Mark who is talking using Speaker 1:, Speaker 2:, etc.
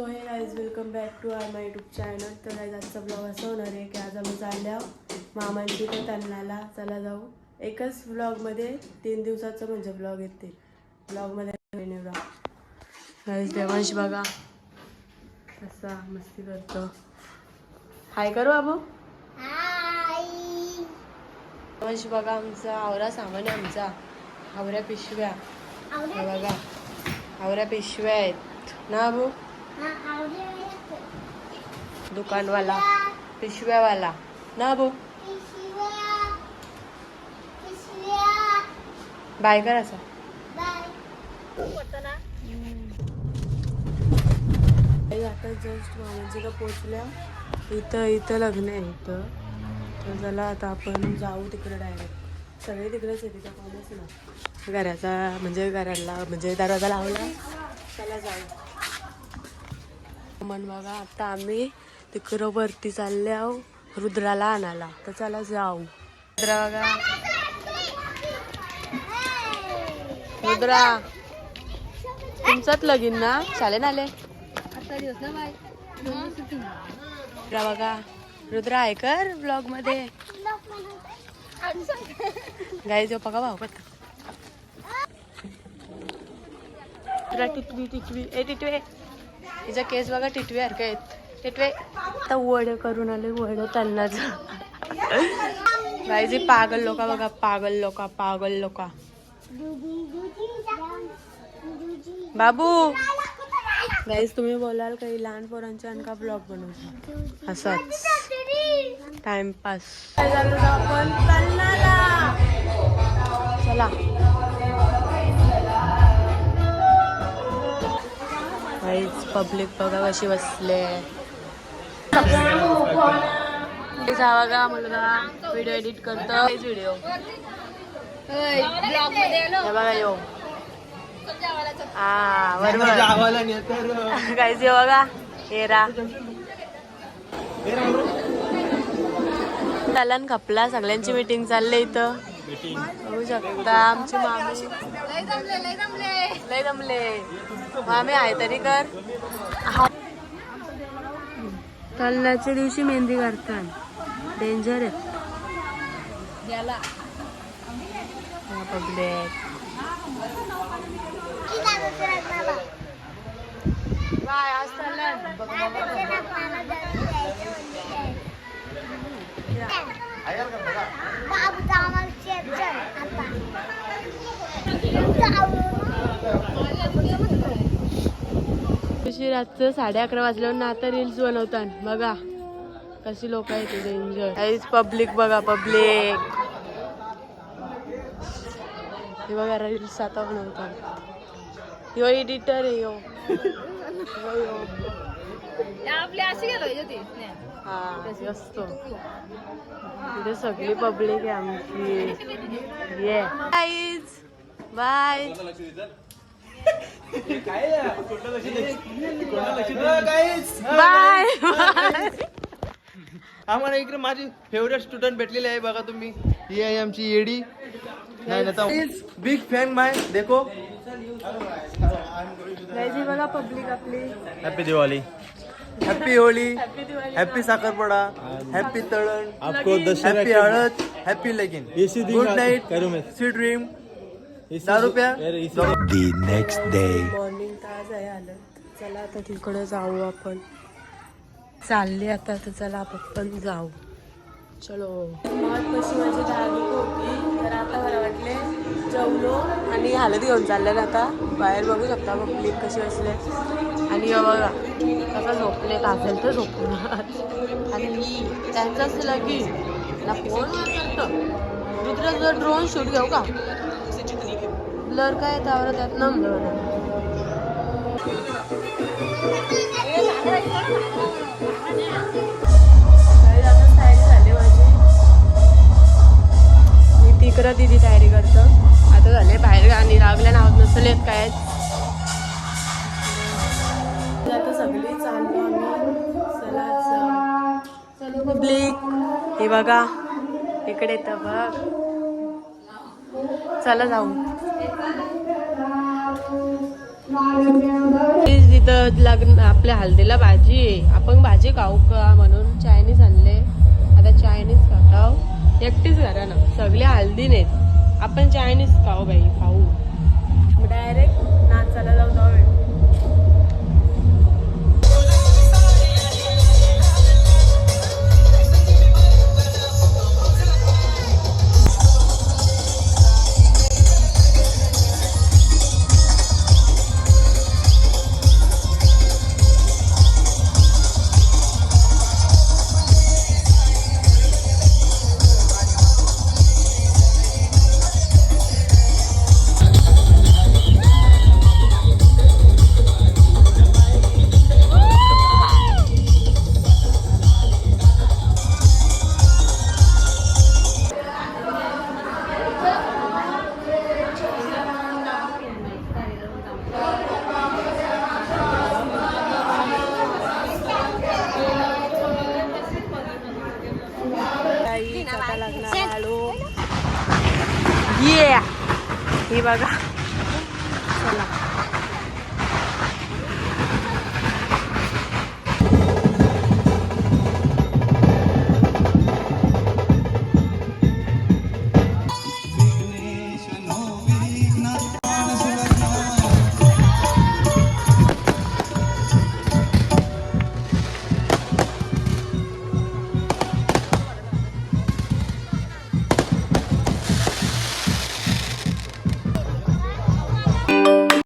Speaker 1: So hey guys welcome back to our my YouTube channel. तर guys आजचा blog असं होणार आहे की आज आम्ही चालल्या मामांची तर त्यांनाला चला जाऊ. एकच ब्लॉगमध्ये 3 दिवसाचं म्हणजे ब्लॉग येते. ब्लॉगमध्ये निवडा गाईज. देवांश बघा कसा मस्ती करतो. हाय करू बाबू. देवांश बघा आमचा आवरा सामान आहे. आमचा आवऱ्या पिशव्या बघा. आवऱ्या पिशव्या आहेत ना बाबू. दुकानवाला पिशव्यावाला ना बो. बाय कर असा. आता जस्ट मामांच्या पोचल्या. इथं लग्न आहे इथं. तर चला आता आपण जाऊ तिकडे डायरेक्ट. सगळे तिकडेच आहे. तिथं कोणच ना घराचा म्हणजे घराला म्हणजे दरवाजा लावला. चला जाऊ. मन बघा आता आम्ही तिकडं वरती चालले आहो रुद्राला आणायला. तर चला जाऊ. रुद्रा बघा. रुद्रा तुमचाच लगीन ना. शाळेन आले रुद्रा बघा. रुद्रा आहे कर ब्लॉग मध्ये. गाई जो बघा भाऊ करता. टिटवी टिटवी ए टिटवे. तिचा केस बघा टिटवी सारखे आहेत. टिटवे आता वडे करून आले. वडे त्यांनाच गाईजी. पागल लोका बघा. पागल लोका. बाबू गाईज तुम्ही बोलाल काही लहान पोरांच्या अनका ब्लॉग बनवतो असंच टाइमपास. आपण चला गाईज. पब्लिक बघा कशी बसले. बघा मुलगा व्हिडिओ एडिट करतो. व्हिडिओ बघा यो. हा बरोबर गाईज. बघा हेरा चालन खपला. सगळ्यांची मीटिंग चालली इथं बघू शकता. आमची मामी लय दमले. मामी आहे तरी कर. लग्नाच्या दिवशी मेहंदी काढतात. डेंजर आहे पब्लिक. बाय आज रातचं 11:30 वाजल्यावर ना आता रील्स बनवतात. बघा कशी लोक आहेत डेंजर. काहीच पब्लिक बघा. पब्लिक हे बघा रील्स आता बनवतात. यो एडिटर आहे यो. हा असतो तिथे सगळी पब्लिक आहे आमची. ये गाईज बाय. बाय.
Speaker 2: आम्हाला इकडे माझी फेवरेट स्टुडंट भेटलेली आहे बघा तुम्ही. ही आहे आमची येडी. बिग फॅन माय. देखो
Speaker 1: बघा पब्लिक आपली.
Speaker 2: Happy Diwali. Happy Holi. Happy साखरपडा. हॅपी तळण. हॅपी हळद. हॅपी लगीन. Good night. Sweet dream. 10 रुपया.
Speaker 3: नेक्स्ट डे
Speaker 1: मॉर्निंग ताज आहे आलं. चला आता तिकडे जाऊ आपण. चालली आता तर चला आपण जाऊ. चलो. कशी माझी दादी होती. तर आता मला वाटले जेवलो आणि हालत घेऊन चालले ना आता बाहेर. बघू शकता पब्लिक कशी बसले. आणि बघा कसं झोपले. कासेल तर झोपणार. आणि त्यांचंच लगीन ना फोन करतं. दुसरं जर ड्रोन शूट घेऊ का. ब्लर काय त्यावर त्यात न मी तिकडं दिदी तयारी करतं. आता झाले बाहेर गाणी लागल्या नावात नसेल येत काय. आता सगळी चालू चला पब्लिक. हे बघा इकडे तर बघ. चला जाऊ. तिथं लग्न आपल्या हल्दीला भाजी आहे. आपण भाजी खाऊ का म्हणून चायनीज आणले. आता चायनीज खाताव एकटीच घरा ना सगळे हल्दी नाहीत. आपण चायनीज खाऊ बाई खाऊ डायरेक्ट नाचायला जाऊ जाऊ. हे बघा चला